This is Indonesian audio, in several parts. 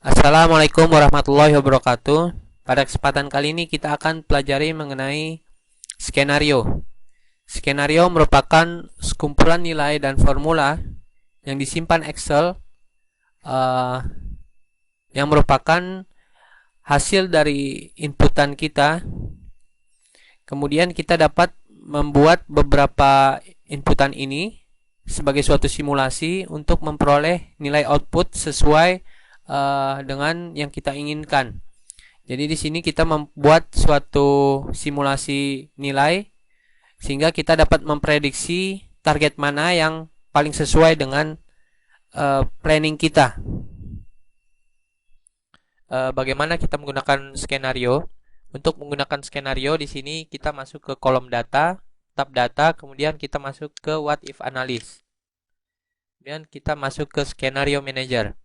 Assalamualaikum warahmatullahi wabarakatuh. Pada kesempatan kali ini kita akan pelajari mengenai skenario. Skenario merupakan sekumpulan nilai dan formula yang disimpan Excel, uh, yang merupakan hasil dari inputan kita. Kemudian kita dapat membuat beberapa inputan ini sebagai suatu simulasi untuk memperoleh nilai output sesuai dengan yang kita inginkan. Jadi di sini kita membuat suatu simulasi nilai sehingga kita dapat memprediksi target mana yang paling sesuai dengan planning kita. Bagaimana kita menggunakan skenario? Untuk menggunakan skenario di sini kita masuk ke kolom data, tab data, kemudian kita masuk ke what if analysis. Kemudian kita masuk ke skenario manager.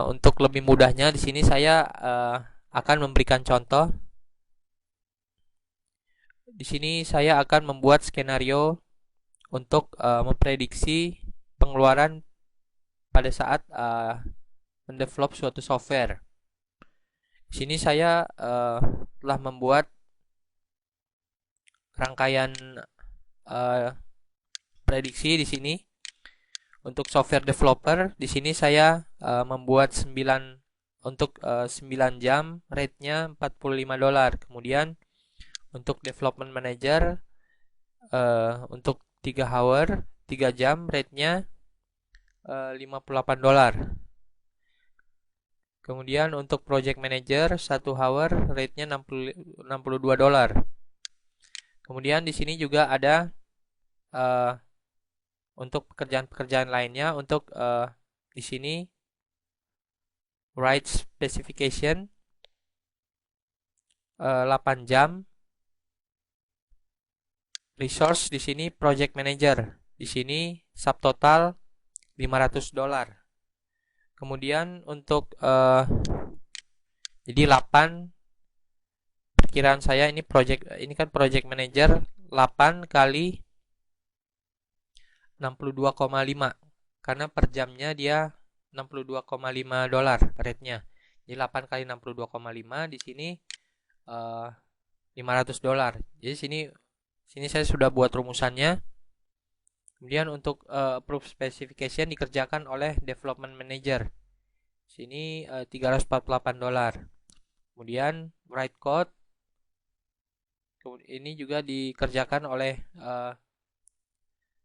Untuk lebih mudahnya di sini saya akan memberikan contoh. Di sini saya akan membuat skenario untuk memprediksi pengeluaran pada saat mendevelop suatu software. Di sini saya telah membuat rangkaian prediksi di sini. Untuk software developer, di sini saya membuat 9 untuk 9 jam, rate-nya $45. Kemudian untuk development manager untuk 3 hour, 3 jam, rate-nya $58. Kemudian untuk project manager 1 hour, rate-nya $62. Kemudian di sini juga ada untuk pekerjaan-pekerjaan lainnya. Untuk di sini write specification 8 jam. Resource di sini project manager. Di sini subtotal $500. Kemudian untuk jadi 8, perkiraan saya ini kan project manager 8 kali 62,5 karena per jamnya dia $62,5 rate-nya. Jadi 8 kali 62,5 di sini $500. Jadi sini saya sudah buat rumusannya. Kemudian untuk approve specification dikerjakan oleh development manager. Sini $348. Kemudian write code ini juga dikerjakan oleh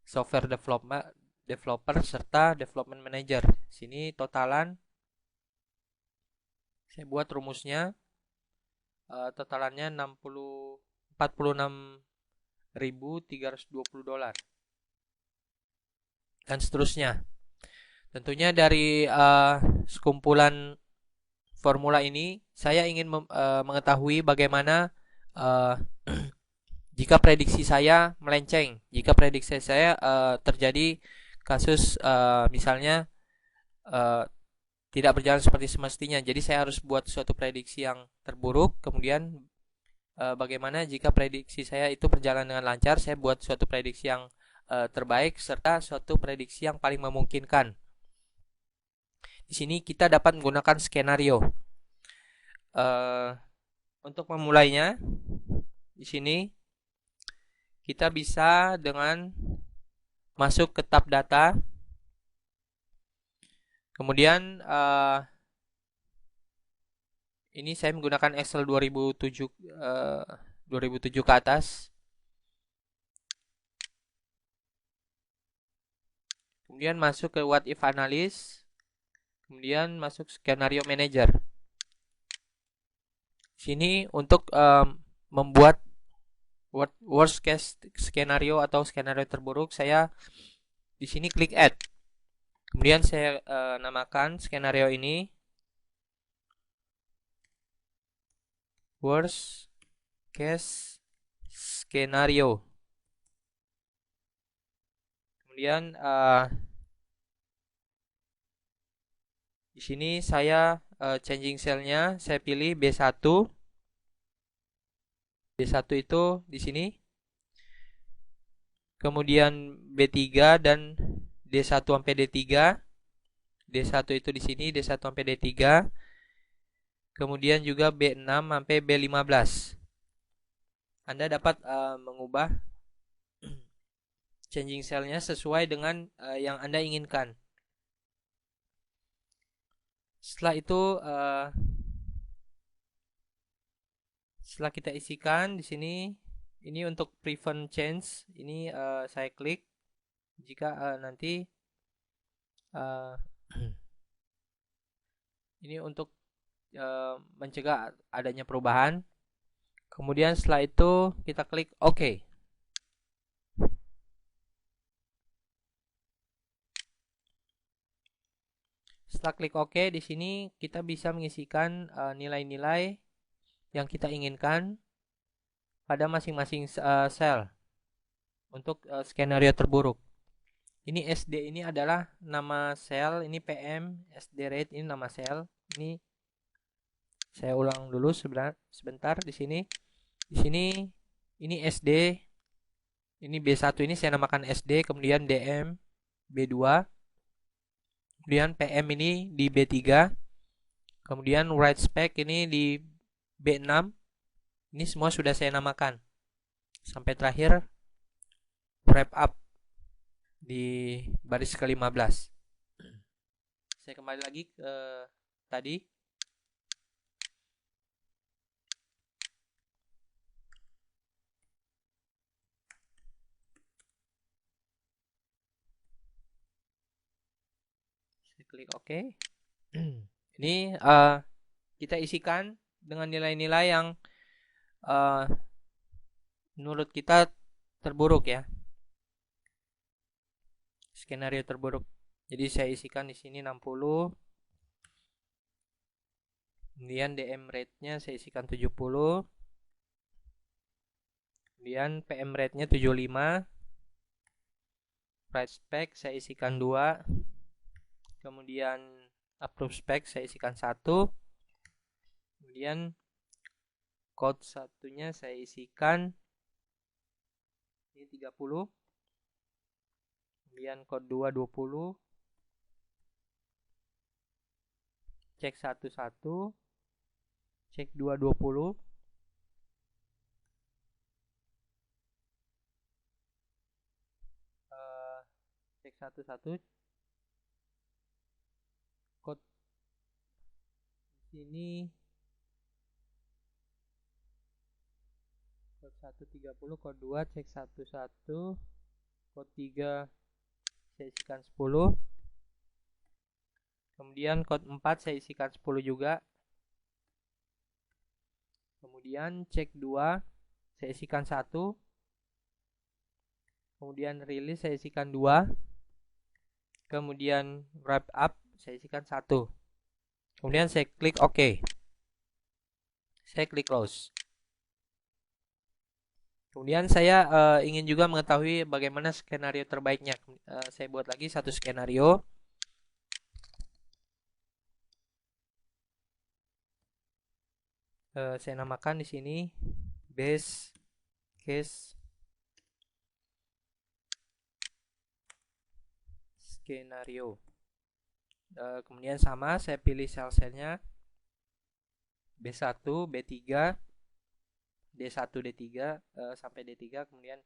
software developer serta development manager. Sini totalan saya buat rumusnya, totalannya $46.320 dan seterusnya. Tentunya dari sekumpulan formula ini saya ingin mengetahui bagaimana jika prediksi saya melenceng, jika prediksi saya terjadi kasus misalnya tidak berjalan seperti semestinya. Jadi saya harus buat suatu prediksi yang terburuk. Kemudian bagaimana jika prediksi saya itu berjalan dengan lancar, saya buat suatu prediksi yang terbaik serta suatu prediksi yang paling memungkinkan. Di sini kita dapat menggunakan skenario. Untuk memulainya, di sini kita bisa dengan masuk ke tab data. Kemudian ini saya menggunakan Excel 2007 ke atas. Kemudian masuk ke what if analysis. Kemudian masuk skenario manager. Sini untuk membuat worst case skenario atau skenario terburuk, saya di sini klik add. Kemudian saya namakan skenario ini worst case skenario. Kemudian di sini saya changing cell-nya, saya pilih B1. B1 itu di sini. Kemudian B3 dan D1 sampai D3. D1 itu di sini, D1 sampai D3. Kemudian juga B6 sampai B15. Anda dapat mengubah changing cell-nya sesuai dengan yang Anda inginkan. Setelah itu setelah kita isikan di sini, ini untuk prevent change, ini saya klik jika nanti ini untuk mencegah adanya perubahan. Kemudian setelah itu kita klik OK. Setelah klik OK, di sini kita bisa mengisikan nilai-nilai yang kita inginkan pada masing-masing sel untuk skenario terburuk. Ini SD ini adalah nama sel, ini PM, SD rate ini nama sel. Ini saya ulang dulu sebentar di sini. Di sini ini SD, ini B1 ini saya namakan SD, kemudian DM B2. Kemudian PM ini di B3. Kemudian write spec ini di B6. Ini semua sudah saya namakan. Sampai terakhir wrap up di baris ke-15. Saya kembali lagi ke tadi. Saya klik OK. Ini kita isikan dengan nilai-nilai yang menurut kita terburuk ya. Skenario terburuk. Jadi saya isikan di sini 60. Kemudian DM rate-nya saya isikan 70. Kemudian PM rate-nya 75. Write spec saya isikan 2. Kemudian approve spec saya isikan 1. Kemudian code satunya saya isikan ini 30. Kemudian code 2 20. Cek 1 1. Cek 2 20. Cek 1 1. Code sini code 1 30, code 2 cek 1 1, code 3 saya isikan 10. Kemudian code 4 saya isikan 10 juga. Kemudian cek 2 saya isikan 1. Kemudian release saya isikan 2. Kemudian wrap up saya isikan 1. Kemudian saya klik OK. Saya klik close. Kemudian saya ingin juga mengetahui bagaimana skenario terbaiknya. Saya buat lagi satu skenario. Saya namakan di sini base case skenario. Kemudian sama, saya pilih sel-selnya B1, B3, D1, D3 sampai D3, kemudian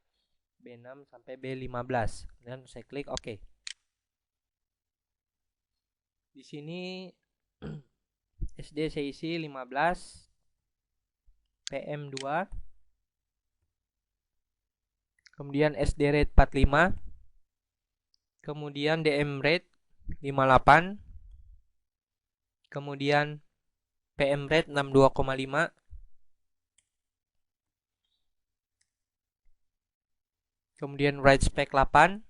B6 sampai B15. Kemudian saya klik OK. Di sini SD saya isi 15, PM 2, kemudian SD rate 45, kemudian DM rate 58, kemudian PM rate 62,5, kemudian write spec 8,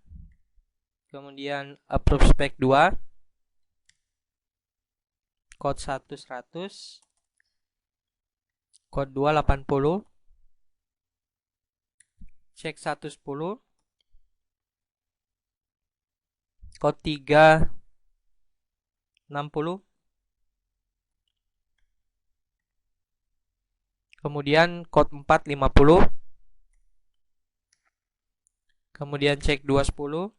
kemudian approve spec 2, code 1 100, code 2 80, cek 1 10, code 3 60, kemudian code 4 50, kemudian cek 2 10,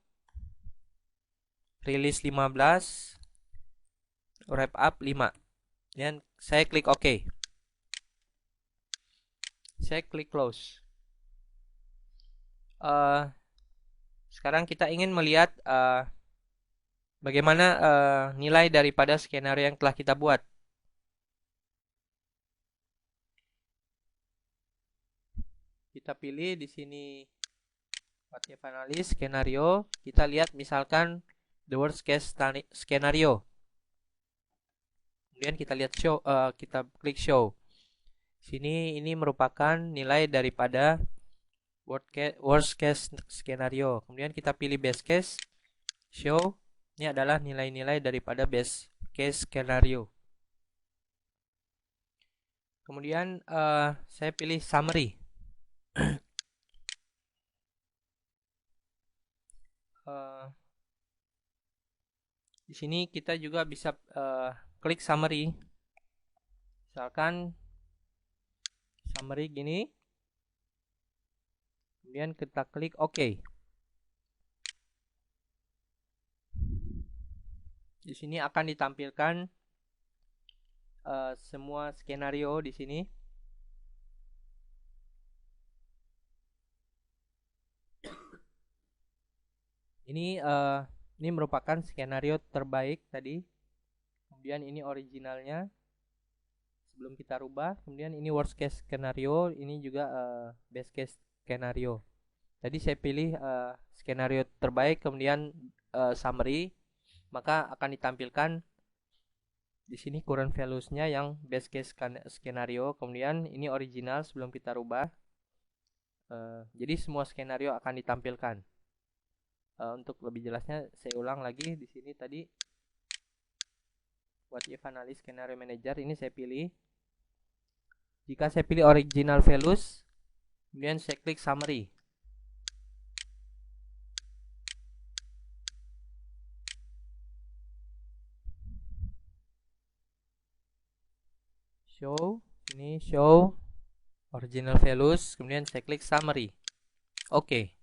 release 15, wrap up 5. Dan saya klik OK. Saya klik close. Sekarang kita ingin melihat bagaimana nilai daripada skenario yang telah kita buat. Kita pilih di sini what if analysis skenario. Kita lihat misalkan the worst case skenario. Kemudian kita lihat show, kita klik show. Sini ini merupakan nilai daripada worst case skenario. Kemudian kita pilih best case, show. Ini adalah nilai-nilai daripada best case skenario. Kemudian saya pilih summary. Di sini kita juga bisa klik summary. Misalkan summary gini. Kemudian kita klik OK. Di sini akan ditampilkan semua skenario di sini. Ini merupakan skenario terbaik tadi. Kemudian ini originalnya sebelum kita rubah. Kemudian ini worst case skenario. Ini juga best case skenario. Tadi saya pilih skenario terbaik, kemudian summary, maka akan ditampilkan di sini current values-nya yang best case skenario. Kemudian ini original sebelum kita rubah. Jadi semua skenario akan ditampilkan. Untuk lebih jelasnya saya ulang lagi di sini tadi what if analysis scenario manager ini saya pilih. Jika saya pilih original values, kemudian saya klik summary. Show, ini show original values, kemudian saya klik summary. Oke.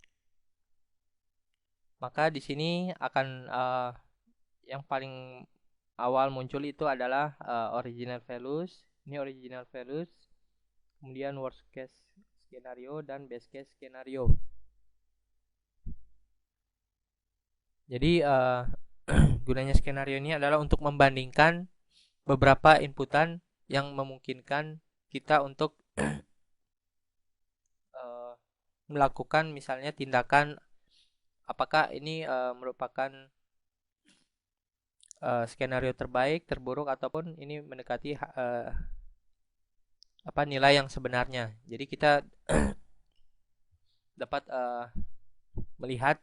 Maka di sini akan yang paling awal muncul itu adalah original values. Ini original values. Kemudian worst case skenario dan best case skenario. Jadi gunanya skenario ini adalah untuk membandingkan beberapa inputan yang memungkinkan kita untuk melakukan misalnya tindakan, apakah ini merupakan skenario terbaik, terburuk, ataupun ini mendekati nilai yang sebenarnya. Jadi kita dapat melihat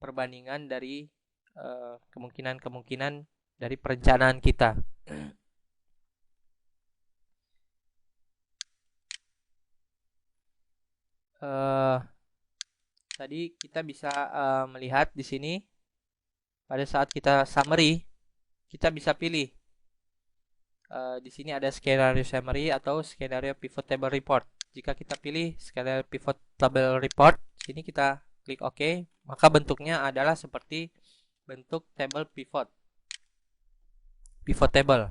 perbandingan dari kemungkinan-kemungkinan dari perencanaan kita. Tadi kita bisa melihat di sini pada saat kita summary, kita bisa pilih di sini ada skenario summary atau skenario pivot table report. Jika kita pilih skenario pivot table report, sini kita klik OK, maka bentuknya adalah seperti bentuk table pivot table.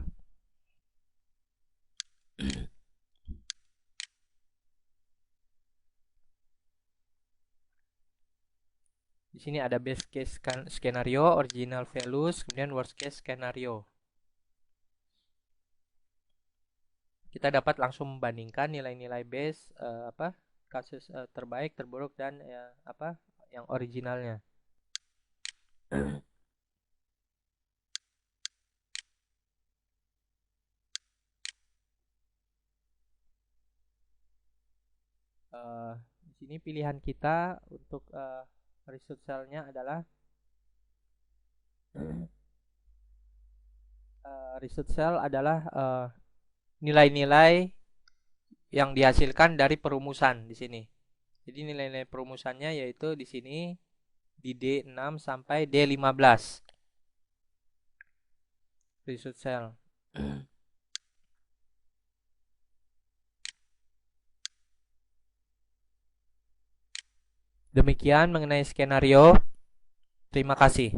Di sini ada best case skenario, original values, kemudian worst case skenario. Kita dapat langsung membandingkan nilai-nilai base kasus terbaik, terburuk, dan yang originalnya. Di sini pilihan kita untuk result cell-nya adalah result cell adalah nilai-nilai yang dihasilkan dari perumusan di sini. Jadi nilai-nilai perumusannya yaitu di sini di D6 sampai D15. Result cell. Demikian mengenai skenario. Terima kasih.